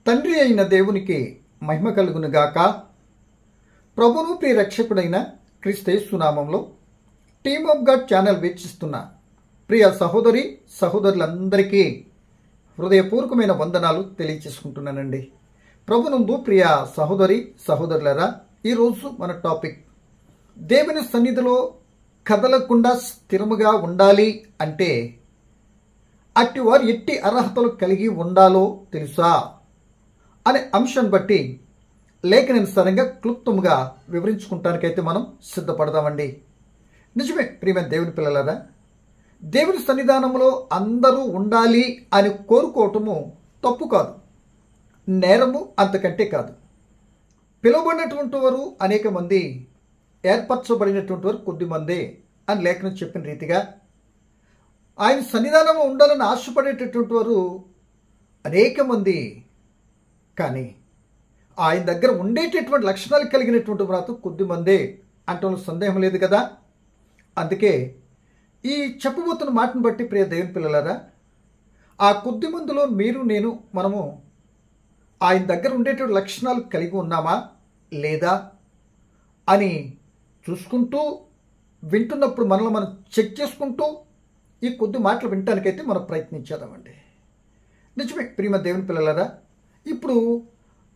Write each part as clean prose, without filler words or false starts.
తండ్రి అయిన దేవునికి మహిమ కలుగునుగాక. ప్రభువు ప్రియ రక్షకుడైన క్రీస్తు నామములో టీమ్ ఆఫ్ గాడ్ ఛానల్ వీక్షిస్తున్న ప్రియ సహోదరి సహోదరులందరికీ హృదయపూర్వకమైన వందనాలు తెలియచేసుకుంటున్నానండి. ప్రభునందు ప్రియ సహోదరి సహోదరులరా, ఈరోజు మన టాపిక్ దేవుని సన్నిధిలో కదలకుండా స్థిరముగా ఉండాలి అంటే అట్టి వారు ఎట్టి అర్హతలు కలిగి ఉండాలో తెలుసా అనే అంశం బట్టి లేఖనానుసారంగా క్లుప్తంగా వివరించుకుంటానికైతే మనం సిద్ధపడదామండి. నిజమే ప్రియమైన దేవుని పిల్లలారా, దేవుని సన్నిధానంలో అందరూ ఉండాలి అని కోరుకోవటము తప్పు కాదు, నేరము అంతకంటే కాదు. పిలువబడినటువంటి వారు అనేక మంది, ఏర్పరచబడినటువంటి వారు కొద్దిమందే అని లేఖనం చెప్పిన రీతిగా ఆయన సన్నిధానంలో ఉండాలని ఆశపడేటటువంటి వారు అనేక మంది, కానీ ఆయన దగ్గర ఉండేటటువంటి లక్షణాలు కలిగినటువంటి మాత్రం కొద్దిమందే అంటూ సందేహం లేదు కదా. అందుకే ఈ చెప్పబోతున్న మాటను బట్టి ప్రియ దేవుని పిల్లలారా, ఆ కొద్ది మందిలో మీరు నేను మనము ఆయన దగ్గర ఉండేటువంటి లక్షణాలు కలిగి ఉన్నామా లేదా అని చూసుకుంటూ వింటున్నప్పుడు మనల్ని మనం చెక్ చేసుకుంటూ ఈ కొద్ది మాటలు వినటానికైతే మనం ప్రయత్నించేద్దామండి. నిజమే ప్రియమైన దేవుని పిల్లలారా, ఇప్పుడు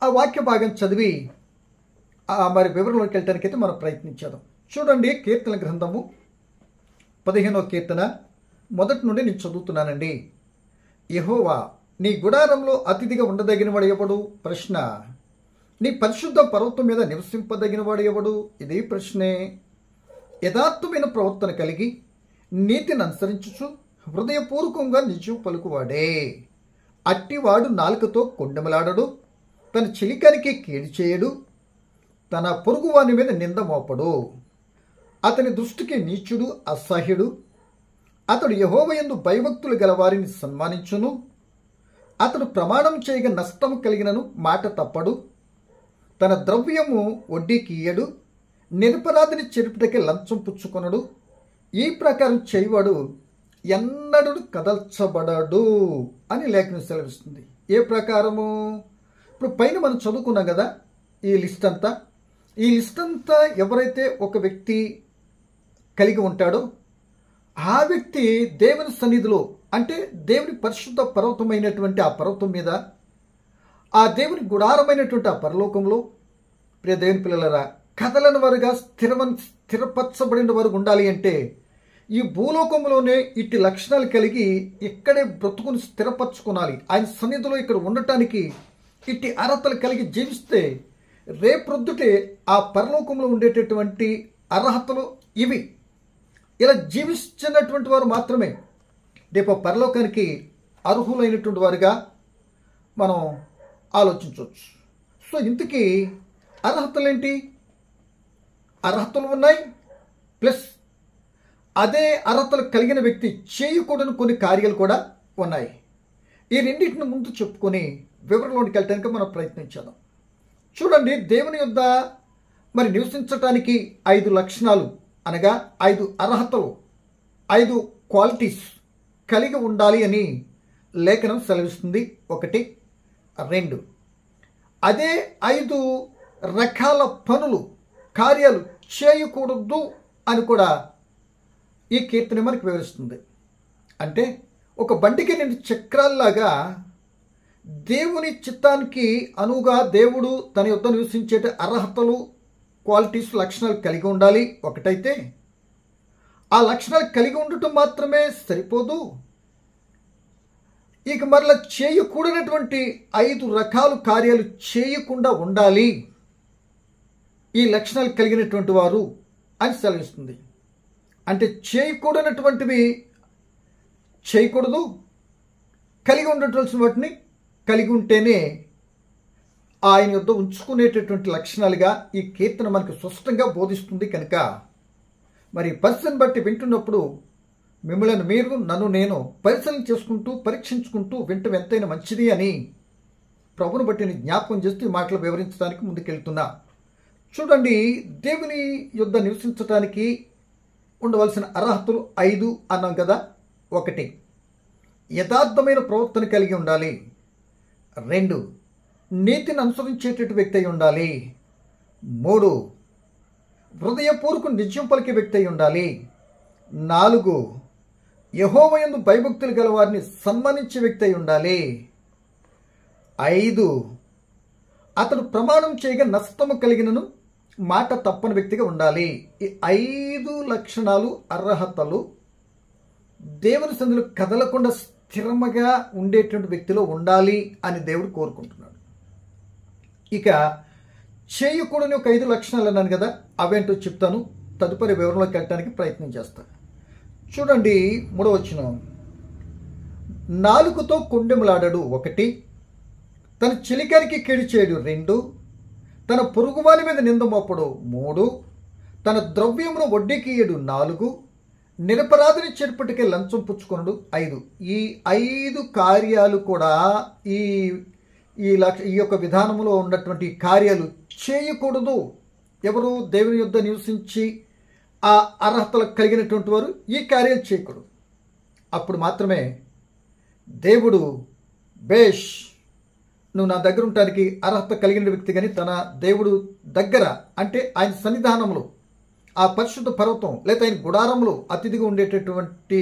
ఆ వాక్య భాగం చదివి మరి వివరంలోకి వెళ్ళటానికైతే మనం ప్రయత్నించేద్దాం. చూడండి, కీర్తన గ్రంథము 15వ కీర్తన మొదటి నుండి నేను చదువుతున్నానండి. యెహోవా, నీ గుడారంలో అతిథిగా ఉండదగిన వాడు ఎవడు? ప్రశ్న. నీ పరిశుద్ధ పర్వతం మీద నివసింపదగిన వాడు ఎవడు? ఇది ప్రశ్నే. యథార్థమైన ప్రవర్తన కలిగి నీతిని అనుసరించుచు హృదయపూర్వకంగా నిజం పలుకువాడే. అట్టివాడు నాలుకతో కొండెమలాడడు, తన చిలికానికి కీడు చేయడు, తన పొరుగువాని మీద నింద మోపడు. అతని దృష్టికి నీచుడు అసహ్యుడు. అతడు యెహోవా యందు భయభక్తులు గల వారిని సన్మానించును. అతడు ప్రమాణం చేయగా నష్టము కలిగినను మాట తప్పడు. తన ద్రవ్యము వడ్డీకి ఇయ్యడు. నిరపరాధిని చెరుపుటకే లంచం పుచ్చుకొనడు. ఈ ప్రకారం చేయవాడు ఎన్నడూ కదల్చబడడు అని లేఖనం సెలవిస్తుంది. ఏ ప్రకారము? ఇప్పుడు పైన మనం చదువుకున్నాం కదా ఈ లిస్ట్ అంతా ఎవరైతే ఒక వ్యక్తి కలిగి ఉంటాడో ఆ వ్యక్తి దేవుని సన్నిధిలో, అంటే దేవుని పరిశుద్ధ పర్వతమైనటువంటి ఆ పర్వతం మీద, ఆ దేవుని గుడారమైనటువంటి ఆ పరలోకంలో ప్రియ దేవుని పిల్లలరా, కదలని వారుగా స్థిరపరచబడిన వారు ఉండాలి అంటే ఈ భూలోకంలోనే ఇట్టి లక్షణాలు కలిగి ఇక్కడే బ్రతుకుని స్థిరపరచుకోవాలి. ఆయన సన్నిధిలో ఇక్కడ ఉండటానికి ఇట్టి అర్హతలు కలిగి జీవిస్తే రేపొద్దుటే ఆ పరలోకంలో ఉండేటటువంటి అర్హతలు ఇవి. ఇలా జీవించినటువంటి వారు మాత్రమే రేపు పరలోకానికి అర్హులైనటువంటి వారుగా మనం ఆలోచించవచ్చు. సో ఇంతకీ అర్హతలు ఏంటి? అర్హతలు ఉన్నాయి, ప్లస్ అదే అర్హతలు కలిగిన వ్యక్తి చేయకూడని కొన్ని కార్యాలు కూడా ఉన్నాయి. ఈ రెండింటిని ముందు చెప్పుకొని వివరంలోకి వెళ్ళటానికి మనం ప్రయత్నించాం. చూడండి, దేవుని యొద్ద మరి నివసించటానికి 5 లక్షణాలు, అనగా 5 అర్హతలు, 5 క్వాలిటీస్ కలిగి ఉండాలి అని లేఖనం సెలవిస్తుంది. 1, 2. అదే 5 రకాల పనులు, కార్యాలు చేయకూడదు అని కూడా ఈ కీర్తన మనకు వివరిస్తుంది. అంటే ఒక బండికి 2 చక్రాల్లాగా దేవుని చిత్తానికి అనువుగా దేవుడు తన యొద్ద నివసించే అర్హతలు, క్వాలిటీస్, లక్షణాలు కలిగి ఉండాలి. ఒకటైతే ఆ లక్షణాలు కలిగి ఉండటం మాత్రమే సరిపోదు, ఇక మరలా చేయకూడనటువంటి 5 రకాల కార్యాలు చేయకుండా ఉండాలి ఈ లక్షణాలు కలిగినటువంటి వారు అని సెలవిస్తుంది. అంటే చేయకూడనటువంటివి చేయకూడదు, కలిగి ఉండవలసిన వాటిని కలిగి ఉంటేనే ఆయన యొద్ద ఉంచుకునేటటువంటి లక్షణాలుగా ఈ కీర్తన మనకు స్పష్టంగా బోధిస్తుంది. కనుక మరి పరిస్థితిని బట్టి వింటున్నప్పుడు మిమ్మల్ని మీరు, నన్ను నేను పరిశీలన చేసుకుంటూ పరీక్షించుకుంటూ వింటం ఎంతైనా మంచిది అని ప్రభుని బట్టి జ్ఞాపకం చేస్తూ ఈ మాటలు వివరించడానికి ముందుకెళ్తున్నా. చూడండి, దేవుని యొద్ద నివసించడానికి ఉండవలసిన అర్హతలు 5 అన్నాం కదా. 1, యథార్థమైన ప్రవర్తన కలిగి ఉండాలి. 2, నీతిని అనుసరించేటటువంటి వ్యక్తి అయి ఉండాలి. 3 హృదయపూర్వక నిజం పలికే వ్యక్తి అయి ఉండాలి. 4 యెహోవా యందు భయభక్తులు గల వారిని సన్మానించే వ్యక్తి అయి ఉండాలి. 5 అతడు ప్రమాణం చేయగా నష్టము కలిగినను మాట తప్పని వ్యక్తిగా ఉండాలి. ఈ 5 లక్షణాలు అర్హతలు దేవుని సన్నిధిలో కదలకుండా స్థిరముగా ఉండేటువంటి వ్యక్తిలో ఉండాలి అని దేవుడు కోరుకుంటున్నాడు. ఇక చేయకూడని ఒక 5 లక్షణాలు అన్నాను కదా, అవేంటో చెప్తాను. తదుపరి వివరంలోకి వెళ్ళడానికి ప్రయత్నం చేస్తాను. చూడండి, 3వ వచనం. నాలుకతో కొండెములాడడు 1, తన చెలికారికి కీడు చేయడు 2, తన పొరుగువాని మీద నింద మోపడు 3, తన ద్రవ్యమును వడ్డీకి ఇయ్యడు 4, నిరపరాధిని చెరుపుటికే లంచం పుచ్చుకొనడు 5. ఈ 5 కార్యాలు కూడా ఈ యొక్క విధానంలో ఉన్నటువంటి కార్యాలు చేయకూడదు. ఎవరు దేవుని యొద్ద నివసించి ఆ అర్హతలు కలిగినటువంటి వారు ఈ కార్యాలు చేయకూడదు. అప్పుడు మాత్రమే దేవుడు బేష్ నువ్వు నా దగ్గర ఉండటానికి అర్హత కలిగిన వ్యక్తి. కానీ తన దేవుడు దగ్గర అంటే ఆయన సన్నిధానంలో, ఆ పరిశుద్ధ పర్వతం లేదా ఆయన గుడారంలో అతిథిగా ఉండేటటువంటి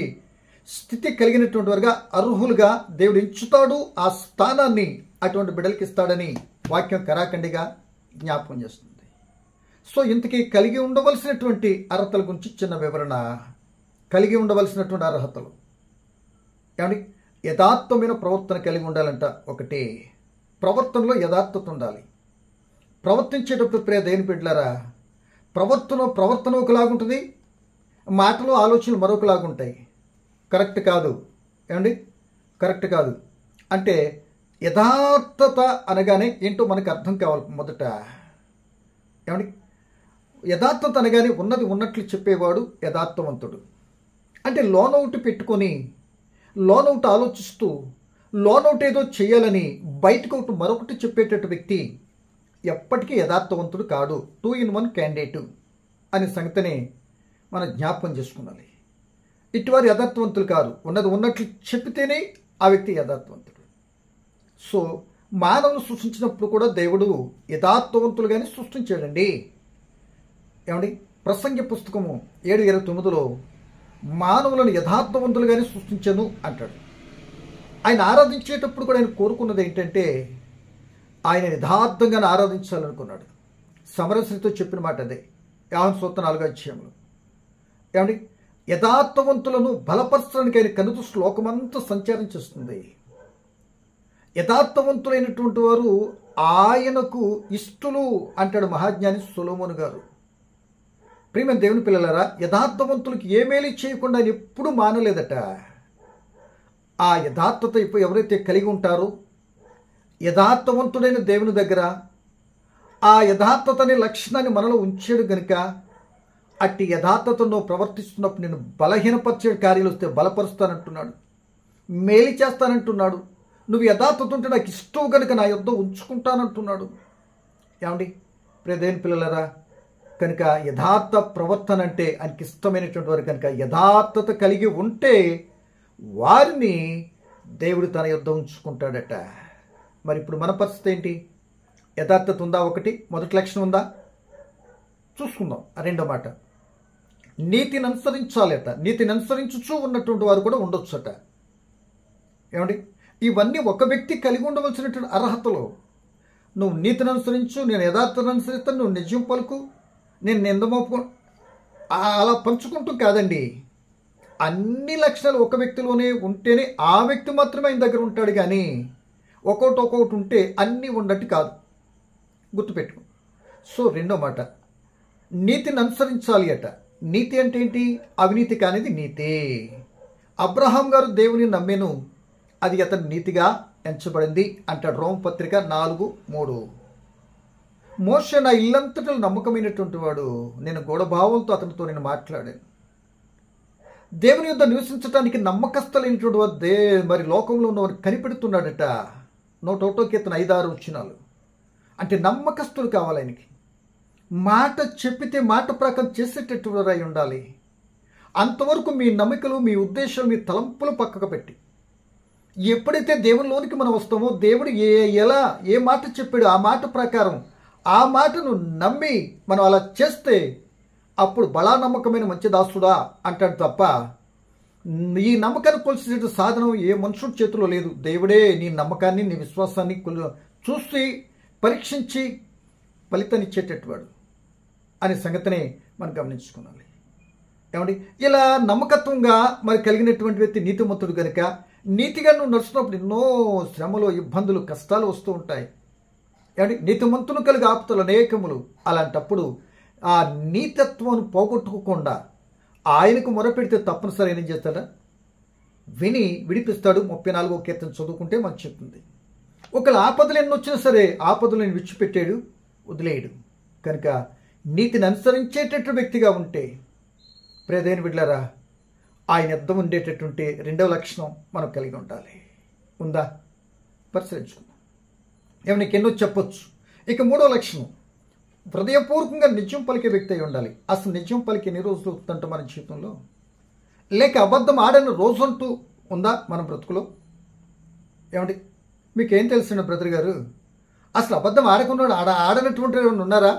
స్థితి కలిగినటువంటి వారుగా అర్హులుగా దేవుడు ఎంచుతాడు. ఆ స్థానాన్ని అటువంటి బిడ్డలకి ఇస్తాడని వాక్యం కరాఖండిగా జ్ఞాపకం చేస్తుంది. సో ఇంతకీ కలిగి ఉండవలసినటువంటి అర్హతల గురించి చిన్న వివరణ. కలిగి ఉండవలసినటువంటి అర్హతలు ఏమండి? యథార్థమైన ప్రవర్తన కలిగి ఉండాలంట. 1, ప్రవర్తనలో యథార్థత ఉండాలి. ప్రవర్తించేటప్పుడు ప్రియ దేవుని బిడ్డలారా, ప్రవర్తన ఒకలాగుంటుంది, మాటలు ఆలోచనలు మరొకలాగుంటాయి. కరెక్ట్ కాదు. ఏమండి? కరెక్ట్ కాదు. అంటే యథార్థత అనగానే ఏంటో మనకు అర్థం కావాలి మొదట. ఏమండి? యథార్థత అనగానే ఉన్నది ఉన్నట్లు చెప్పేవాడు యథార్థవంతుడు. అంటే లోనౌట్ పెట్టుకొని లోనౌట్ ఆలోచిస్తూ లోనౌట్ ఏదో చేయాలని బయటకు ఒకటి మరొకటి చెప్పేటట్టు వ్యక్తి ఎప్పటికీ యథార్థవంతుడు కాడు. 2 in 1 క్యాండిడేట్ అనే సంగతిని మనం జ్ఞాపకం చేసుకున్నాలి. ఇటువారు యథార్థవంతులు కాదు. ఉన్నది ఉన్నట్లు చెప్పితేనే ఆ వ్యక్తి యథార్థవంతుడు. సో మానవులు సృష్టించినప్పుడు కూడా దేవుడు యథార్థవంతులుగానే సృష్టించాడండి. ఏమండి? ప్రసంగి పుస్తకము 7:29లో మానవులను యథార్థవంతులుగానే సృష్టించను అంటాడు. ఆయన ఆరాధించేటప్పుడు కూడా ఆయన కోరుకున్నది ఏంటంటే ఆయన యథార్థంగానే ఆరాధించాలనుకున్నాడు. సమరస్త్రీతో చెప్పిన మాట అదే, యోహాను సువార్త 4వ అధ్యాయంలో. ఏమండి? యథార్థవంతులను బలపరచడానికి ఆయన కనుదృష్టి లోకమంతా సంచారం చేస్తుంది. యథార్థవంతులైనటువంటి వారు ఆయనకు ఇష్టలు అంటాడు మహాజ్ఞాని సొలొమోను గారు. ప్రియమైన దేవుని పిల్లలారా, యథార్థవంతులకి ఏ మేలు చేయకుండా ఆయన ఎప్పుడూ మానలేదట. ఆ యథార్థత ఇప్పుడు ఎవరైతే కలిగి ఉంటారో, యథార్థవంతుడైన దేవుని దగ్గర ఆ యథార్థత అనే లక్షణాన్ని మనలో ఉంచాడు గనుక అట్టి యథార్థతను ప్రవర్తిస్తున్నప్పుడు నేను బలహీనపరిచే కార్యాలు వస్తే బలపరుస్తానంటున్నాడు, మేలు చేస్తానంటున్నాడు. నువ్వు యథార్థత ఉంటే నాకు ఇష్టం కనుక నా యొద్ద ఉంచుకుంటానంటున్నాడు. ఏమండి ప్రియ దేవుని పిల్లలారా, కనుక యథార్థ ప్రవర్తన అంటే ఆయనకి ఇష్టమైనటువంటి వారు కనుక యథార్థత కలిగి ఉంటే వారిని దేవుడు తన యొద్ద ఉంచుకుంటాడట. మరి ఇప్పుడు మన పరిస్థితి ఏంటి? యథార్థత ఉందా? 1 మొదటి లక్షణం ఉందా? చూసుకుందాం. 2వ మాట, నీతిని అనుసరించాలట. నీతిని అనుసరించుచూ ఉన్నటువంటి వారు కూడా ఉండొచ్చట. ఏమండి? ఇవన్నీ ఒక వ్యక్తి కలిగి ఉండవలసినటువంటి అర్హతలు. నువ్వు నీతిని అనుసరించు, నేను యథార్థతను అనుసరిస్తాను, నువ్వు నిజం పలుకు, నేను నిందమోపు, అలా పంచుకుంటూ కాదండి. అన్ని లక్షణాలు ఒక వ్యక్తిలోనే ఉంటేనే ఆ వ్యక్తి మాత్రమే ఆయన దగ్గర ఉంటాడు. కానీ ఒక్కొక్కటి ఉంటే అన్నీ ఉన్నట్టు కాదు. గుర్తుపెట్టుకో. సో 2వ మాట, నీతిని అనుసరించాలి అట. నీతి అంటే ఏంటి? అవినీతి కానిది నీతి. అబ్రహాం గారు దేవుని నమ్మెను, అది అతని నీతిగా ఎంచబడింది అంటాడు రోమపత్రిక 4:3. మోషే నా ఇల్లంతటా నమ్మకమైనటువంటి వాడు, నేను గూఢభావంతో అతనితో నేను మాట్లాడాను. దేవుని యొద్ద నివసించడానికి నమ్మకస్తులైనటువంటి వారు మరి లోకంలో ఉన్నవారు కనిపెడుతున్నాడట. 101వ కీర్తన 5-6 వచనాలు. అంటే నమ్మకస్తులు కావాలి ఆయనకి. మాట చెప్పితే మాట ప్రకారం చేసేటటువంటి వారై ఉండాలి. అంతవరకు మీ నమ్మకలు, మీ ఉద్దేశాలు, మీ తలంపులు పక్కకు పెట్టి ఎప్పుడైతే దేవునిలోనికి మనం వస్తామో దేవుడు ఏ మాట చెప్పాడో ఆ మాట ప్రకారం ఆ మాటను నమ్మి మనం అలా చేస్తే అప్పుడు బలా నమ్మకమైన మంచి దాసుడా అంటాడు తప్ప ఈ నమ్మకాన్ని కొలిసే సాధనం ఏ మనుషుడి చేతిలో లేదు. దేవుడే నీ నమ్మకాన్ని నీ విశ్వాసాన్ని చూసి పరీక్షించి ఫలితాన్ని ఇచ్చేటట్టువాడు అనే సంగతిని మనం గమనించుకోవాలి. ఏమండి, ఇలా నమ్మకత్వంగా మరి కలిగినటువంటి వ్యక్తి నీతిమంతుడు కనుక నీతిగా నువ్వు నడుచుకున్నప్పుడు ఎన్నో శ్రమలు, ఇబ్బందులు, కష్టాలు వస్తూ ఉంటాయి. ఏమండి, నీతిమంతులు కలిగి ఆపుతులు అనేకములు. అలాంటప్పుడు ఆ నీతత్వం పోగొట్టుకోకుండా ఆయనకు మొరపెడితే తప్పనిసరి ఏం చేస్తాడా, విని విడిపిస్తాడు. 34వ కీర్తన చదువుకుంటే మనకు చెప్తుంది. ఒకవేళ ఆపదలు ఎన్ని వచ్చినా సరే ఆపదలు నేను విడిచిపెట్టాడు, వదిలేయడు. కనుక నీతిని అనుసరించేటటువంటి వ్యక్తిగా ఉంటే ప్రియమైన బిడ్డలారా, ఆయన యుద్ధం ఉండేటటువంటి రెండవ లక్షణం మనం కలిగి ఉండాలి. ఉందా? పరిశీలించుకుందాం. ఏమన్నా నీకు ఎన్నో చెప్పొచ్చు. ఇక మూడవ లక్షణం, హృదయపూర్వకంగా నిజం పలికే వ్యక్తి అయి ఉండాలి. అసలు నిజం పలికి ఎన్ని రోజులు వస్తుందంట మన జీవితంలో? లేక అబద్ధం ఆడని రోజు అంటూ ఉందా మన బ్రతుకులో? ఏమండి, మీకేం తెలిసిన బ్రదర్ గారు, అసలు అబద్ధం ఆడకుండా ఆడనటువంటి ఉన్నారా?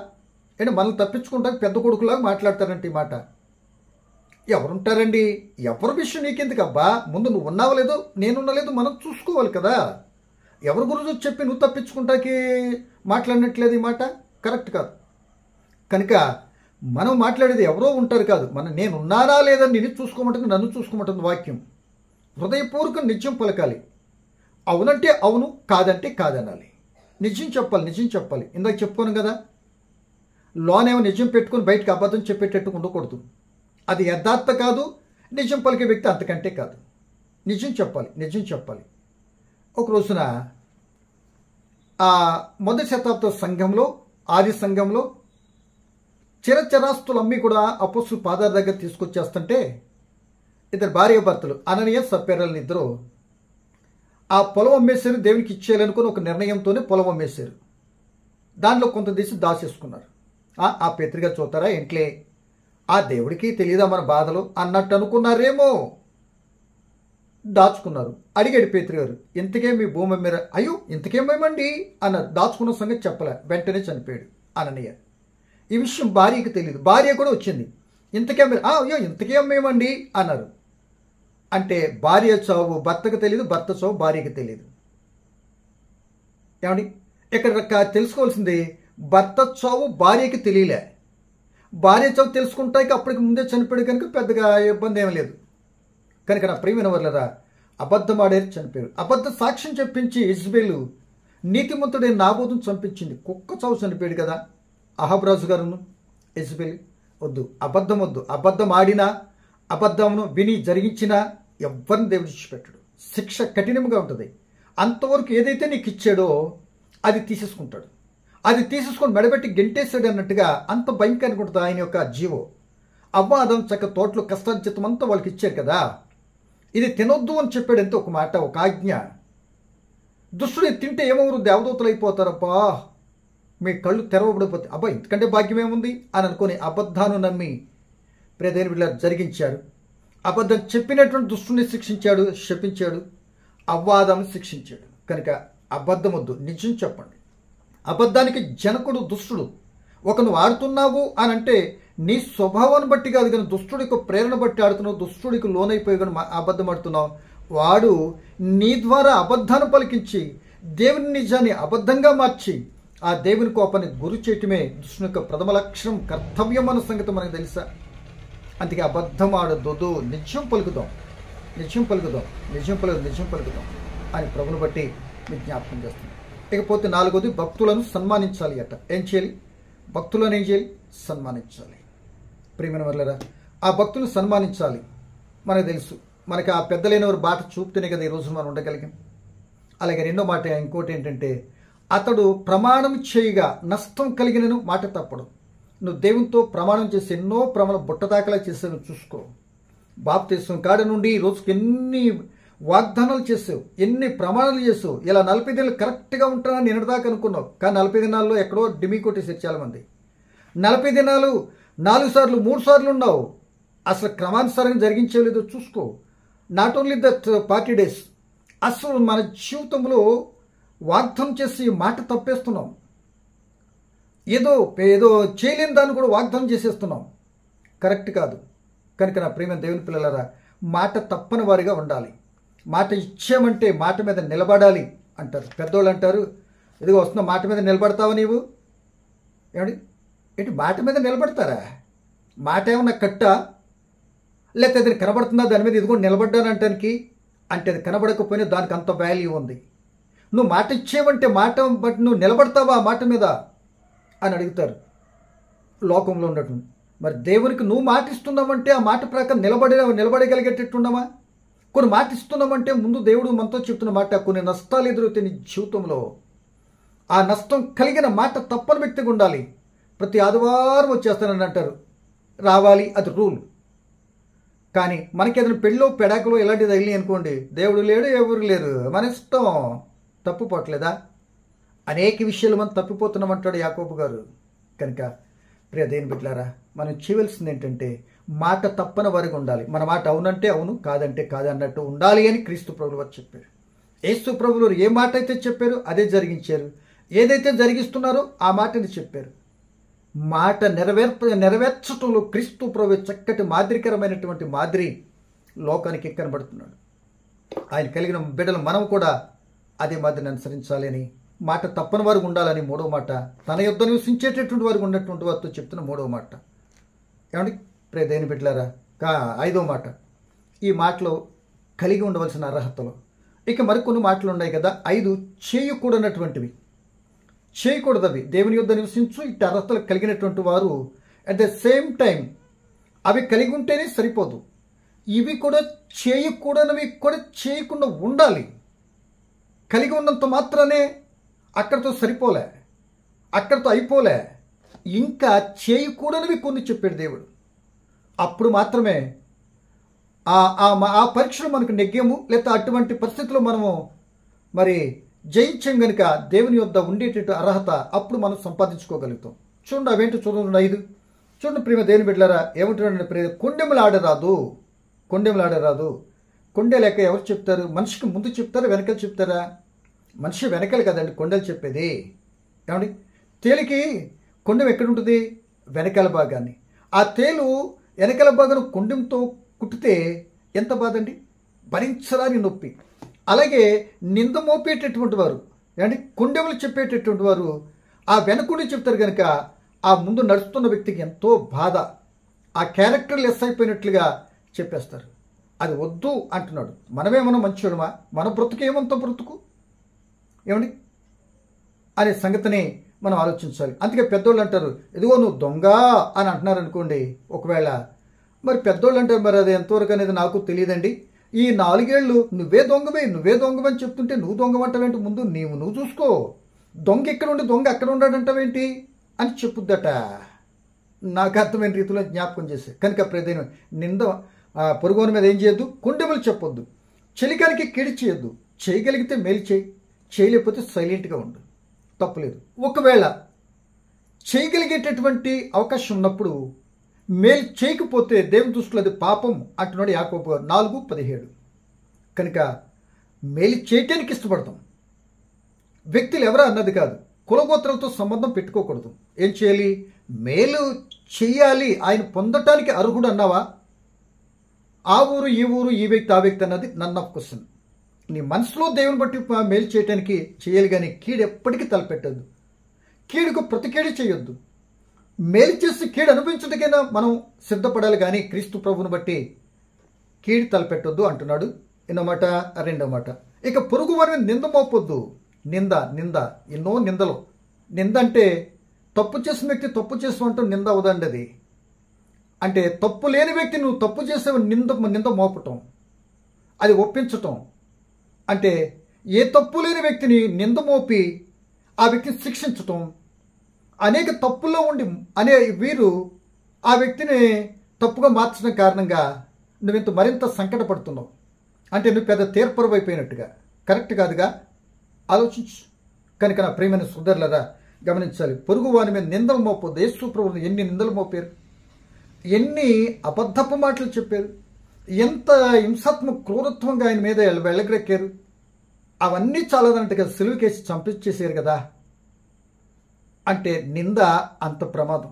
ఏంటి మనల్ని తప్పించుకుంటాక పెద్ద కొడుకులాగా మాట్లాడతారంటే ఈ మాట. ఎవరుంటారండి? ఎవరి విషయం నీకెందుకు అబ్బా? ముందు నువ్వు ఉన్నావో లేదో నేనున్నలేదో మనం చూసుకోవాలి కదా. ఎవరి గురించి చెప్పి నువ్వు తప్పించుకుంటాకి మాట్లాడినట్లేదు ఈ మాట కరెక్ట్ కాదు. కనుక మనం మాట్లాడేది ఎవరో ఉంటారు కాదు, నేనున్నానా లేదని నేను చూసుకోమంటుంది, నన్ను చూసుకోమంటుంది వాక్యం. హృదయపూర్వకం నిజం పలకాలి. అవునంటే అవును, కాదంటే కాదనాలి. నిజం చెప్పాలి, నిజం చెప్పాలి. ఇందాక చెప్పుకోను కదా, లోనేమో నిజం పెట్టుకుని బయటకు అబద్ధం చెప్పేటట్టు ఉండకూడదు. అది యథార్థ కాదు. నిజం పలికే వ్యక్తి అంతకంటే కాదు. నిజం చెప్పాలి, నిజం చెప్పాలి. ఒక రోజున మొదటి శతాబ్ద సంఘంలో, ఆది సంఘంలో చిరచరాస్తులు అమ్మి కూడా అపోస్తలుల పాదాల దగ్గర తీసుకొచ్చేస్తుంటే ఇద్దరు భార్యాభర్తలు అననీయ సప్ఫీరాలు ఇద్దరు ఆ పొలం అమ్మేశారు. దేవునికి ఇచ్చేయాలనుకుని ఒక నిర్ణయంతోనే పొలం అమ్మేశారు. దానిలో కొంత తీసి దాచేసుకున్నారు. ఆ పేతురుగా చూతారా ఇంట్లే, ఆ దేవుడికి తెలియదా మన బాధలు అన్నట్టు అనుకున్నారేమో, దాచుకున్నారు. అడిగాడు పేతురు గారు, ఇంతకే మీ భూమి అమ్మారా? అయ్యో ఇంతకేమేమండి అన్నారు. దాచుకున్న సంగతి చెప్పలే, వెంటనే చనిపోయాడు అననీయ. ఈ విషయం భార్యకి తెలియదు. భార్య కూడా వచ్చింది, ఇంతకే అమ్మారు? అయ్యో ఇంతకే అమ్మేమండి అన్నారు. అంటే భార్య చావు భర్తకు తెలియదు, భర్త చావు భార్యకి తెలియదు. ఏమండి, ఇక్కడ తెలుసుకోవాల్సింది భర్త చావు భార్యకి తెలియలే. భార్య చావు తెలుసుకుంటాక అప్పటికి ముందే చనిపోయాడు కనుక పెద్దగా ఇబ్బంది ఏమీ లేదు. కనుక నా ప్రియమైన వర్లరా, అబద్ధం ఆడేది చనిపోయారు. అబద్ధ సాక్ష్యం చెప్పించి యెజబెలు నీతిమంతుడైన నాబోతును చంపించింది. కుక్క చావు చనిపోయాడు కదా అహాబు రాజు గారును యెజబెలు. వద్దు, అబద్ధం వద్దు. అబద్ధం ఆడినా, అబద్ధమును విని జరిగించినా ఎవరిని దేవుడు విడిచిపెట్టడు. శిక్ష కఠినంగా ఉంటుంది. అంతవరకు ఏదైతే నీకు ఇచ్చాడో అది తీసేసుకుంటాడు. అది తీసేసుకొని మెడబెట్టి గెంటేశాడు అన్నట్టుగా అంత భయంకరంగా ఉంటుంది ఆయన యొక్క జీవో. అవ్వాదం చక్క తోటలో కష్టార్జితం అంతా వాళ్ళకి ఇచ్చారు కదా, ఇది తినొద్దు అని చెప్పాడు. ఎంతో ఒక మాట, ఒక ఆజ్ఞ. దుష్టుని తింటే ఏమవరు? దేవదూతలు అయిపోతారబ్బా, మీ కళ్ళు తెరవబడిపోతే అబ్బా ఇంతకంటే భాగ్యం ఏముంది అని అనుకుని అబద్ధాన్ని నమ్మి ప్రియమైన బిడ్డలారా జరిగించాడు. అబద్ధం చెప్పినటువంటి దుష్టుని శిక్షించాడు, శపించాడు. అవ్వాదాన్ని శిక్షించాడు. కనుక అబద్ధం వద్దు, నిజం చెప్పండి. అబద్ధానికి జనకుడు దుష్టుడు. ఒక నువ్వు ఆడుతున్నావు అని అంటే నీ స్వభావాన్ని బట్టి కాదు, కానీ దుష్టుడికి ప్రేరణ బట్టి ఆడుతున్నావు, దుష్టుడికి లోనైపోయి కానీ అబద్ధం ఆడుతున్నావు. వాడు నీ ద్వారా అబద్ధాన్ని పలికించి దేవుని నిజాన్ని అబద్ధంగా మార్చి ఆ దేవుని కోపాన్ని గురి చేయటమే దుష్టుని యొక్క ప్రథమ లక్షణం, కర్తవ్యం అన్న సంగతి మనకు తెలుసా? అందుకే అబద్ధం ఆడొద్దు, నిజం పలుకుదాం, నిజం పలుకుదాం, నిజం పలుకుదాం అని ప్రభుని బట్టి మీకు జ్ఞాపకం చేస్తున్నాం. ఇకపోతే 4వది, భక్తులను సన్మానించాలి అట. ఏం చేయాలి? భక్తులను ఏం చేయాలి? సన్మానించాలి. ప్రియమైన వర్లరా, ఆ భక్తులను సన్మానించాలి. మనకు తెలుసు, మనకి ఆ పెద్దలైన వారు బాట చూపుతూనే కదా ఈరోజు మనం ఉండగలిగాం. అలాగే రెండో మాట, ఇంకోటి ఏంటంటే, అతడు ప్రమాణం చేయగా నష్టం కలిగినను మాట తప్పడు. నువ్వు దేవునితో ప్రమాణం చేసి ఎన్నో బుట్ట దాఖలా చేసావు చూసుకో. బాప్తిసం కాడ నుండి ఈ రోజుకి ఎన్ని వాగ్దానాలు చేసావు, ఎన్ని ప్రమాణాలు చేసావు. ఇలా 40 దినాలు కరెక్ట్గా ఉంటానని నిన్నటిదాకా అనుకున్నావు, కానీ 40 దినాల్లో ఎక్కడో డిమీ కొట్టేసారు చాలామంది. 40 దినాలు 4 సార్లు 3 సార్లు ఉన్నావు, అసలు క్రమానుసారంగా జరిగించలేదో చూసుకో. నాట్ ఓన్లీ దట్ 40 days, అసలు మన జీవితంలో వాగ్దానం చేసి మాట తప్పేస్తున్నాం. ఏదో ఏదో చేయలేని దాన్ని కూడా వాగ్దానం చేసేస్తున్నాం. కరెక్ట్ కాదు. కనుక నా ప్రియమైన దేవుని పిల్లలారా, మాట తప్పని వారిగా ఉండాలి. మాట ఇచ్చామంటే మాట మీద నిలబడాలి అంటారు పెద్దోళ్ళు. అంటారు, ఇదిగో వస్తున్న మాట మీద నిలబడతావా నీవు? ఏమండి, ఏంటి మాట మీద నిలబడతారా? మాట ఏమన్నా కట్టా? లేకపోతే అది కనబడుతుందా దాని మీద ఇదిగో నిలబడ్డానంటానికి? అంటే అది కనబడకపోయినా దానికి అంత వాల్యూ ఉంది. నువ్వు మాట ఇచ్చేవంటే మాట బట్టి నువ్వు నిలబడతావా మాట మీద అని అడుగుతారు లోకంలో ఉన్నట్టు. మరి దేవునికి నువ్వు మాట ఇస్తున్నావంటే ఆ మాట ప్రకారం నిలబడగలిగేటట్టున్నామా? కొన్ని మాట ఇస్తున్నామంటే ముందు దేవుడు మనతో చెప్తున్న మాట, కొన్ని నష్టాలు ఎదురవుతాయి నీ జీవితంలో. ఆ నష్టం కలిగిన మాట తప్పని వ్యక్తిగా ఉండాలి. ప్రతి ఆదివారం వచ్చేస్తానని అంటారు, రావాలి, అది రూల్. కానీ మనకి ఏదైనా పెళ్ళో పెడాకులో ఇలాంటిది తగిలి అనుకోండి, దేవుడు లేడు ఎవరు లేరు, మన ఇష్టం. తప్పు పోవట్లేదా? అనేక విషయాలు మనం తప్పిపోతున్నామంటాడు యాకోబు గారు. కనుక ప్రియ దేవుని బిడ్డలారా, మనం చేయవలసింది ఏంటంటే మాట తప్పని వారికి ఉండాలి. మన మాట అవునంటే అవును, కాదంటే కాదు అన్నట్టు ఉండాలి అని క్రీస్తు ప్రభువు వారు చెప్పారు. యేసు ప్రభువు ఏ మాట అయితే చెప్పారో అదే జరిగించారు. ఏదైతే జరిగిస్తున్నారో ఆ మాటని చెప్పారు. మాట నెరవేర్చటంలో క్రీస్తు ప్రభు చక్కటి మాదిరికరమైనటువంటి మాదిరి లోకానికి కనబడుతున్నాడు. ఆయన కలిగిన బిడ్డలు మనం కూడా అదే మాదిరిని అనుసరించాలి అని, మాట తప్పని వారికి ఉండాలని మూడవ మాట, తన యొద్ద నివసించేటటువంటి వారికి ఉన్నటువంటి వారితో చెప్తున్న మూడవ మాట. ఏమండి ప్రియ దేవుని బిడ్డలారా, ఐదవ మాట, ఈ మాటలో కలిగి ఉండవలసిన అర్హతలు. ఇక మరికొన్ని మాటలు ఉన్నాయి కదా, 5 చేయకూడనటువంటివి, చేయకూడదవి. దేవుని యొద్ద నివసించు ఇటు అర్హతలు కలిగినటువంటి వారు అట్ ద సేమ్ టైం అవి కలిగి ఉంటేనే సరిపోదు, ఇవి కూడా చేయకూడనివి కూడా చేయకుండా ఉండాలి. కలిగి ఉన్నంత మాత్రానే అక్కడితో సరిపోలే, అక్కడితో అయిపోలే, ఇంకా చేయకూడనివి కొన్ని చెప్పాడు దేవుడు. అప్పుడు మాత్రమే ఆ పరీక్షలు మనకు నెగ్గాము, లేకపోతే అటువంటి పరిస్థితుల్లో మనము మరి జయించాం గనుక దేవుని యొద్ద ఉండేటట్టు అర్హత అప్పుడు మనం సంపాదించుకోగలుగుతాం. చూడండి అవేంటో చూడండి 5. చూడండి ప్రేమ దేవుని బిడ్డలారా, ఏమంటున్నాడు ప్రేమ, కొండెములాడరాదు. కొండె లేక ఎవరు చెప్తారు? మనిషికి ముందు చెప్తారా వెనకాల చెప్తారా? మనిషి వెనకాల కదండి కొండలు చెప్పేది. ఏమండి, తేలికి కొండెం ఎక్కడుంటుంది? వెనకాల భాగాన్ని. ఆ తేలు వెనకాల భాగాన్ని కొండెంతో కుట్టితే ఎంత బాధ అండి, భరించరాని నొప్పి. అలాగే నింద మోపేటటువంటి వారు, ఏమండి కొండెములు చెప్పేటటువంటి వారు ఆ వెనకుండి చెప్తారు కనుక ఆ ముందు నడుస్తున్న వ్యక్తికి ఎంతో బాధ. ఆ క్యారెక్టర్ లెస్ అయిపోయినట్లుగా చెప్పేస్తారు. అది వద్దు అంటున్నాడు. మనమేమన్నా మంచోడమా? మన బ్రతుకు ఏమంత బ్రతుకు ఏమండి అనే సంగతిని మనం ఆలోచించాలి. అందుకే పెద్దోళ్ళు అంటారు, ఇదిగో నువ్వు దొంగ అని అంటున్నారు అనుకోండి. ఒకవేళ మరి పెద్దోళ్ళు అంటారు, మరి అది ఎంతవరకు అనేది నాకు తెలియదండి. ఈ 4 ఏళ్ళు నువ్వే దొంగవని చెప్తుంటే నువ్వు దొంగమంటావేంటి? ముందు నువ్వు చూసుకో. దొంగ ఇక్కడ ఉండి దొంగ అక్కడ ఉండాడంటావేంటి అని చెప్పుద్దట. నాకు అర్థమైన రీతిలో జ్ఞాపకం చేసే. కనుక ప్రదేశం నింద పొరుగుని మీద ఏం చేయొద్దు, కొండెములు చెప్పొద్దు, చెలికానికి కీడి చేయొద్దు. చేయగలిగితే మేలు చేయి, చేయలేకపోతే సైలెంట్గా ఉండు, తప్పులేదు. ఒకవేళ చేయగలిగేటటువంటి అవకాశం ఉన్నప్పుడు మేలు చేయకపోతే దేవుని దృష్టిలో అది పాపం అంటున్నాడు యాకోబు గారు 4:17. కనుక మేలు చేయటానికి ఇష్టపడతాం. వ్యక్తులు ఎవరా అన్నది కాదు, కులగోత్రాలతో సంబంధం పెట్టుకోకూడదు. ఏం చేయాలి? మేలు చెయ్యాలి. ఆయన పొందటానికి అర్హుడు అన్నావా? ఆ ఊరు ఈ ఊరు ఈ వ్యక్తి ఆ వ్యక్తి అన్నది నన్ ఆఫ్ క్వశ్చన్. నీ మనసులో దేవుని బట్టి మేలు చేయటానికి చేయాలి, కానీ కీడు ఎప్పటికీ తలపెట్టద్దు. కీడుకు ప్రతికీడు చేయొద్దు. మేలు చేసి కీడు అనుభవించడానికైనా మనం సిద్ధపడాలి, కానీ క్రీస్తు ప్రభువుని బట్టి కీడు తలపెట్టొద్దు అంటున్నాడు. ఎన్నో మాట. 2వ మాట, ఇక పొరుగు వారిని నింద మోపొద్దు. నింద ఎన్నో నిందలు. నింద అంటే తప్పు చేసిన వ్యక్తి తప్పు చేసామంటూ నింద అవదండి. అది అంటే తప్పు లేని వ్యక్తి నువ్వు తప్పు చేసే నింద మోపటం, అది ఒప్పించటం. అంటే ఏ తప్పు లేని వ్యక్తిని నింద మోపి ఆ వ్యక్తిని శిక్షించటం. అనేక తప్పుల్లో ఉండి వీరు ఆ వ్యక్తిని తప్పుగా మార్చడం కారణంగా నువ్వు మరింత సంకటపడుతున్నావు. అంటే నువ్వు పెద్ద తీర్పరు అయిపోయినట్టుగా. కరెక్ట్ కాదుగా, ఆలోచించు. కనుక నా ప్రియమైన సోదరులారా గమనించాలి, పొరుగు వారి మీద నిందలు మోపొద్దు. యేసు ప్రభువును ఎన్ని నిందలు మోపారు, ఎన్ని అబద్ధపు మాటలు చెప్పారు, ఎంత హింసాత్మక క్రూరత్వంగా ఆయన మీద వెళ్ళగరెక్కారు. అవన్నీ చాలదన్నట్టుగా సిలువకేసి చంపించేసారు కదా. అంటే నింద అంత ప్రమాదం.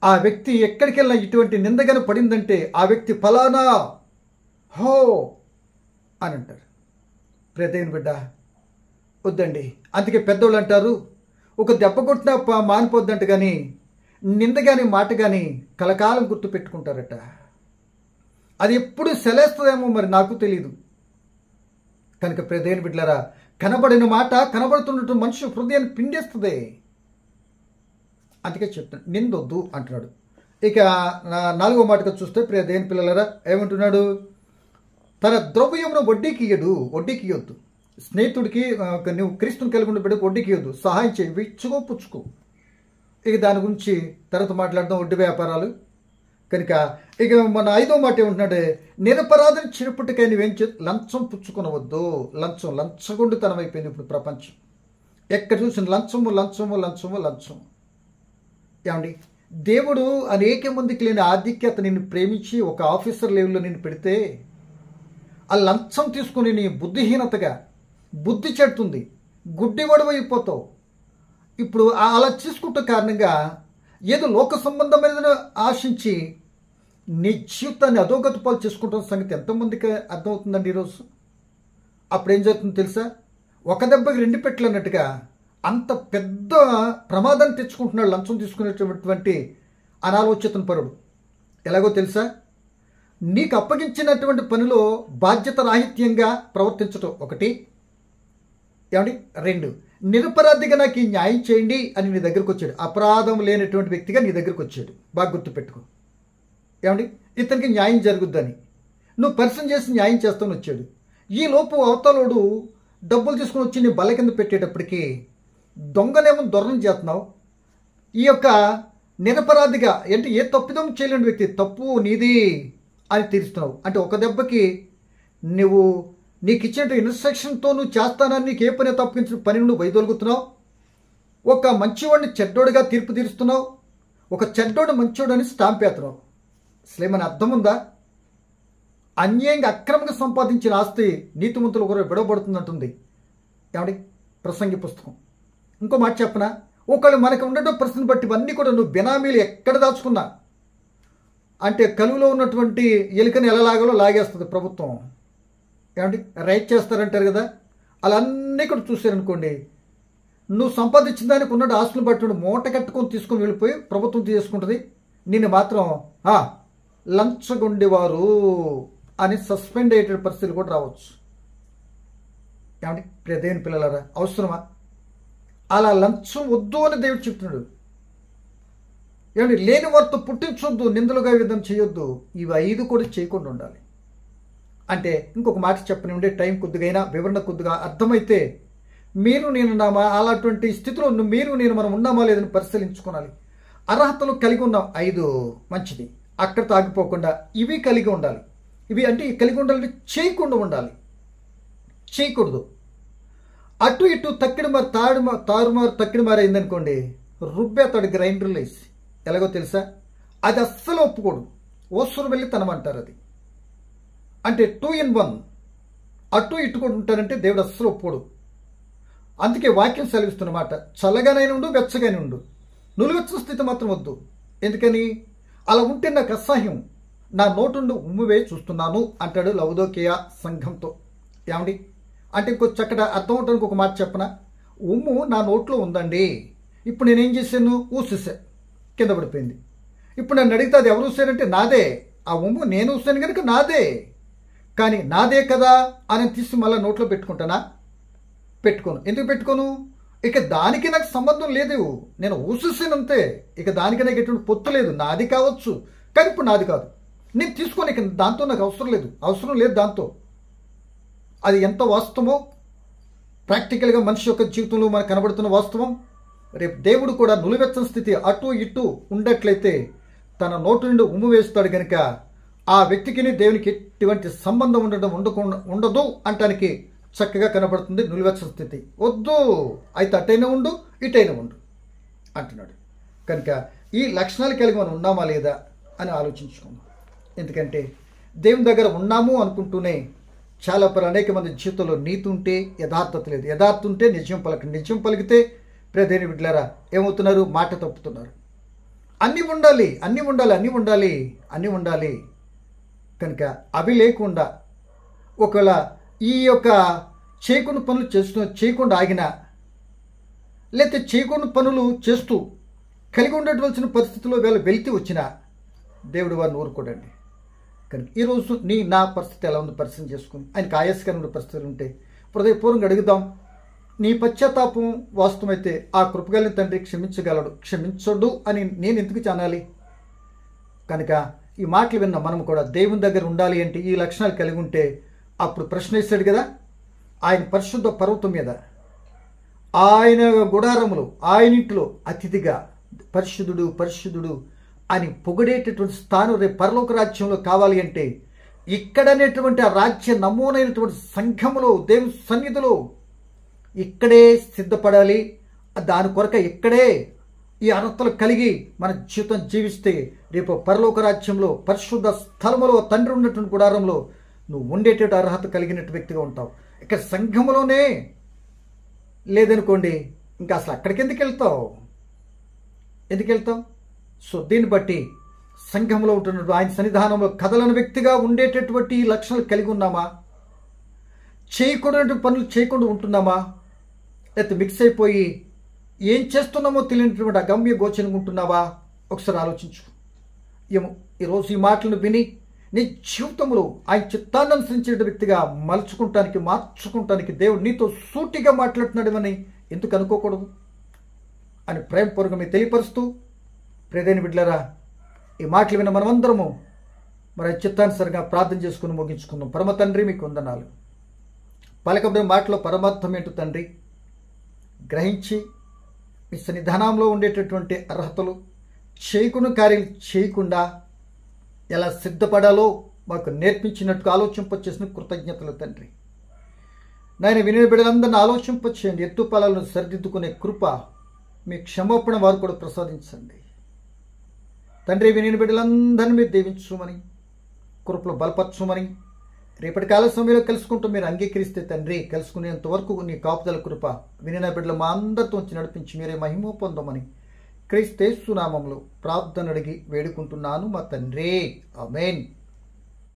ఆ వ్యక్తి ఎక్కడికి వెళ్ళినా ఇటువంటి నిందగానే పడిందంటే ఆ వ్యక్తి ఫలానా హో అని అంటారు. ప్రియమైన బిడ్డ, వద్దండి. అందుకే పెద్దోళ్ళు అంటారు, ఒక దెబ్బ కొట్టినా మానిపోద్దంట, కానీ నింద కానీ మాట కానీ కలకాలం గుర్తు పెట్టుకుంటారట. అది ఎప్పుడు సెలేస్తుందేమో మరి నాకు తెలియదు. కనుక ప్రియమైన బిడ్డలారా, కనబడిన మాట కనబడుతున్నట్టు మనిషి హృదయాన్ని పిండేస్తుంది. అందుకే చెప్తాను, నిందొద్దు అంటున్నాడు. ఇక 4వ మాటగా చూస్తే ప్రియమైన పిల్లలారా ఏమంటున్నాడు? తన ద్రవ్యమును వడ్డీకి ఇయ్యొద్దు. స్నేహితుడికి నువ్వు క్రీస్తుని కలిగి ఉన్న బిడ్డకు వడ్డీకి ఇవ్వద్దు, సహాయం చేయి, ఇచ్చుకో పుచ్చుకో. ఇక దాని గురించి తర్వాత మాట్లాడదాం, వడ్డీ వ్యాపారాలు. కనుక ఇక మన 5వ మాట ఏమంటున్నాడే, నిరపరాధని చిరుపుటికై నువ్వేం లంచం పుచ్చుకునవద్దు. లంచగొండుతనం అయిపోయింది ఇప్పుడు ప్రపంచం. ఎక్కడ చూసిన లంచము. ఏమండి, దేవుడు అనేక మందికి లేని ఆధిక్యత నిన్ను ప్రేమించి ఒక ఆఫీసర్ లెవెల్లో నిన్ను పెడితే ఆ లంచం తీసుకుని నీ బుద్ధిహీనతగా బుద్ధి చెడుతుంది, గుడ్డివాడవైపోతావు. ఇప్పుడు అలా తీసుకుంటే కారణంగా ఏదో లోక సంబంధమైన ఆశించి నీ జీవితాన్ని అధోగతి పాలు చేసుకుంటున్న సంగతి ఎంతమందికి అర్థమవుతుందండి ఈరోజు. అప్పుడేం జరుగుతుందో తెలుసా? ఒక దెబ్బకి 2 పెట్టలు అన్నట్టుగా అంత పెద్ద ప్రమాదాన్ని తెచ్చుకుంటున్నాడు లంచం తీసుకునేటటువంటి అనాలోచిత పరుడు. ఎలాగో తెలుసా? నీకు అప్పగించినటువంటి పనిలో బాధ్యత రాహిత్యంగా ప్రవర్తించటం ఒకటి. ఏమండి, 2 నిరపరాధిగా నాకు ఈ న్యాయం చేయండి అని నీ దగ్గరకు వచ్చాడు. అపరాధం లేనటువంటి వ్యక్తిగా నీ దగ్గరకు వచ్చాడు. బాగా గుర్తుపెట్టుకో. ఏమండి, ఇతనికి న్యాయం జరుగుద్దని నువ్వు పరిశ్రమ చేసి న్యాయం చేస్తాను వచ్చాడు. ఈ లోపు అవతలోడు డబ్బులు తీసుకుని వచ్చి నీ బల్ల కింద పెట్టేటప్పటికి దొంగనేమో దొరను చేస్తున్నావు. ఈ యొక్క నిరపరాధిగా అంటే ఏ తప్పిదం చేయలేని వ్యక్తి తప్పు నీది అని తీరుస్తున్నావు. అంటే ఒక దెబ్బకి నువ్వు నీకు ఇచ్చిన ఇన్స్ట్రక్షన్తో నువ్వు చేస్తానని నీకు ఏ పని తప్పించిన పని నువ్వు వైదొలుగుతున్నావు. ఒక మంచివాడిని చెడ్డోడిగా తీర్పు తీరుస్తున్నావు. ఒక చెడ్డోడు మంచోడని స్టాంప్ వేస్తున్నావు. అసలేమని అర్థం ఉందా? అన్యాయంగా అక్రమంగా సంపాదించిన ఆస్తి నీతిమంతులు ఒకరు విడవబడుతుందంటుంది ఏమండి ప్రసంగి పుస్తకం. ఇంకో మాట చెప్పనా? ఒకళ్ళు మనకు ఉండటం పరిస్థితిని బట్టి ఇవన్నీ కూడా నువ్వు బినామీలు ఎక్కడ దాచుకున్నా అంటే కలువులో ఉన్నటువంటి ఎలుకని ఎలా లాగాలో లాగేస్తుంది ప్రభుత్వం. ఏమంటే రైట్ చేస్తారంటారు కదా, అలా అన్నీ కూడా చూశారనుకోండి, నువ్వు సంపాదించిన దానికి ఉన్న ఆస్తులను బట్టి మూట కట్టుకొని తీసుకొని వెళ్ళిపోయి ప్రభుత్వం తీసుకుంటుంది. నిన్ను మాత్రం లంచగొండేవారు అని సస్పెండ్ అయ్యే పరిస్థితులు కూడా రావచ్చు. ఏమంటే దేవుని పిల్లలారా, అవసరమా? అలా లంచం వద్దు అని దేవుడు చెప్తున్నాడు. ఏమంటే లేని వారితో పుట్టించొద్దు, నిందలుగా విధం చేయొద్దు. ఇవి 5 కూడా చేయకుండా ఉండాలి. అంటే ఇంకొక మాట చెప్పనివ్వండి, టైం కొద్దిగా వివరణ కొద్దిగా అర్థమైతే మీరు నేను అలాంటి స్థితిలో మీరు నేను మనం ఉన్నామా లేదని పరిశీలించుకోవాలి. అర్హతలు కలిగి ఉన్నాం 5, మంచిది. అక్కడ తాగిపోకుండా ఇవి కలిగి ఉండాలి. ఇవి అంటే కలిగి ఉండాలంటే చేయకుండా ఉండాలి, చేయకూడదు. అటు ఇటు తారుమారు తక్కిడిమారు అయిందనుకోండి, రుబ్బేతాడు గ్రైండర్లు వేసి. ఎలాగో తెలుసా? అది అస్సలు ఒప్పుకోడు. ఓసూరు వెళ్ళి తనమంటారు. అది అంటే 2 in 1 అటు ఇటు కూడా ఉంటారంటే దేవుడు అస్సలు ఒప్పుకోడు. అందుకే వాక్యం సెలవిస్తున్నమాట, చల్లగానైనా ఉండు, వెచ్చగానే ఉండు, నులివెచ్చని స్థితి మాత్రం వద్దు. ఎందుకని? అలా ఉంటే నాకు అసహ్యం, నా నోటుండి ఉమ్మువే చూస్తున్నాను అంటాడు లవదోకియా సంఘంతో. ఏమండి అంటే ఇంకో చక్కటి అర్థం అవడానికి ఒక మాట చెప్పనా? ఉమ్ము నా నోట్లో ఉందండి, ఇప్పుడు నేనేం చేశాను? ఊసేసా, కింద పడిపోయింది. ఇప్పుడు నన్ను అడిగితే అది ఎవరు ఊసారంటే నాదే. ఆ ఉమ్ము నేను ఊసాను కనుక నాదే. కానీ నాదే కదా అని తీసి మళ్ళీ నోట్లో పెట్టుకుంటానా? పెట్టుకోను. ఎందుకు పెట్టుకోను? ఇక దానికి నాకు సంబంధం లేదు, నేను ఊసేసానంతే. ఇక దానికి నాకు ఎటువంటి పొత్తు లేదు. నాది కావచ్చు కానీ ఇప్పుడు నాది కాదు. నేను తీసుకొని ఇక దాంతో నాకు అవసరం లేదు దాంతో. అది ఎంత వాస్తవమో ప్రాక్టికల్గా మనిషి యొక్క జీవితంలో మనకు కనబడుతున్న వాస్తవం. రేపు దేవుడు కూడా నులివెచ్చని స్థితి అటు ఇటు ఉండట్లయితే తన నోటు నుండి ఉమ్ము వేస్తాడు కనుక ఆ వ్యక్తికి దేవునికి ఎటువంటి సంబంధం ఉండదు అంటానికి చక్కగా కనబడుతుంది నులివెచ్చని స్థితి. వద్దు, అయితే అటైనా ఉండు, ఇటైనా ఉండు అంటున్నాడు. కనుక ఈ లక్షణాలు కలిగి మనం ఉన్నామా లేదా అని ఆలోచించుకుందాం. ఎందుకంటే దేవుని దగ్గర ఉన్నాము అనుకుంటూనే చాలా అనేక మంది జీవితంలో నీతి ఉంటే యథార్థత లేదు, యథార్థ ఉంటే నిజం పలకండి, నిజం పలికితే ప్రియదేని బిడ్డలారా ఏమవుతున్నారు? మాట తప్పుతున్నారు. అన్నీ ఉండాలి, అన్నీ ఉండాలి, అన్నీ ఉండాలి, అన్నీ ఉండాలి. కనుక అవి లేకుండా ఒకవేళ ఈ యొక్క చేయకుండా పనులు చేయకుండా ఆగినా, లేకపోతే చేయకుండా పనులు చేస్తూ కలిగి ఉండవలసిన పరిస్థితుల్లో వీళ్ళు వెళ్తూ వచ్చినా దేవుడు వారిని ఊరుకోడండి. కనుక ఈరోజు నా పరిస్థితి ఎలా ఉంది పరిశీలన చేసుకుని ఆయనకు ఆయాసకరమైన పరిస్థితులు ఉంటే హృదయపూర్వకంగా అడుగుదాం. నీ పశ్చాత్తాపం వాస్తవమైతే ఆ కృపగలిగిన తండ్రి క్షమించగలడు, క్షమించడు అని నేను ఎందుకు అనాలి? కనుక ఈ మాటలు విన్న మనం కూడా దేవుని దగ్గర ఉండాలి అంటే ఈ లక్షణాలు కలిగి ఉంటే అప్పుడు ప్రశ్న వేశాడు కదా, ఆయన పరిశుద్ధ పర్వతం మీద ఆయన గుడారములో ఆయన ఇంట్లో అతిథిగా పరిశుద్ధుడు పరిశుద్ధుడు అని పొగిడేటటువంటి స్థానం రేపు పరలోక రాజ్యంలో కావాలి అంటే ఇక్కడనేటువంటి ఆ రాజ్య నమూనైనటువంటి సంఘములో దేవుని సన్నిధిలో ఇక్కడే సిద్ధపడాలి. దాని కొరక ఇక్కడే ఈ అర్హతలు కలిగి మన జీవితం జీవిస్తే రేపు పరలోక రాజ్యంలో పరిశుద్ధ స్థలములో తండ్రి ఉన్నటువంటి గుడారంలో నువ్వు ఉండేటటువంటి అర్హత కలిగినట్టు వ్యక్తిగా ఉంటావు. ఇక్కడ సంఘములోనే లేదనుకోండి, ఇంకా అసలు అక్కడికి ఎందుకు వెళ్తావు? సో దీన్ని బట్టి సంఘంలో ఉంటున్నట్టు ఆయన సన్నిధానంలో కదలని వ్యక్తిగా ఉండేటటువంటి ఈ లక్షణాలు కలిగి ఉన్నామా? చేయకూడనటువంటి పనులు చేయకుండా ఉంటున్నామా? లేకపోతే మిక్స్ అయిపోయి ఏం చేస్తున్నామో తెలియనటువంటి అగమ్య గోచరంగా ఉంటున్నావా? ఒకసారి ఆలోచించు. ఏమో ఈరోజు ఈ మాటలను విని నీ జీవితంలో ఆయన చిత్తాన్ని అనుసరించే వ్యక్తిగా మార్చుకుంటానికి దేవుడు నీతో సూటిగా మాట్లాడుతున్నాడని ఎందుకు అనుకోకూడదు అని ప్రేమపూర్వకంగా మీకు తెలియపరుస్తూ, ప్రియమైన బిడ్డలారా, ఈ మాటలు విన్న మనమందరము మరి చిత్తానుసరిగా ప్రార్థన చేసుకుని ముగించుకుందాం. పరమ తండ్రి మీకు వందనాలు. పలకబడిన మాటలో పరమార్థం ఏంటో తండ్రి గ్రహించి మీ సన్నిధానంలో ఉండేటటువంటి అర్హతలు చేయకుండా కార్యాలు చేయకుండా ఎలా సిద్ధపడాలో మాకు నేర్పించినట్టుగా ఆలోచింపచేసిన కృతజ్ఞతలు తండ్రి. నాయన వినే బిడ్డలందరినీ ఆలోచింపచేయండి. ఎత్తుపలాలను సరిదిద్దుకునే కృప మీ క్షమాపణ వారు కూడా ప్రసాదించండి తండ్రి. వినే బిడ్డలందరినీ మీరు దీవించుమని, కృపలో బలపరచుమని, రేపటి కాల సమయంలో కలుసుకుంటూ మీరు అంగీకరిస్తే తండ్రి కలుసుకునేంత వరకు నీ కాపుదల కృప వినిన బిడ్డలు మా అందరితో వచ్చి నడిపించి మీరే మహిమ పొందమని క్రీస్తు యేసు నామములో ప్రార్థన అడిగి వేడుకుంటున్నాను మా తండ్రి. ఆమేన్.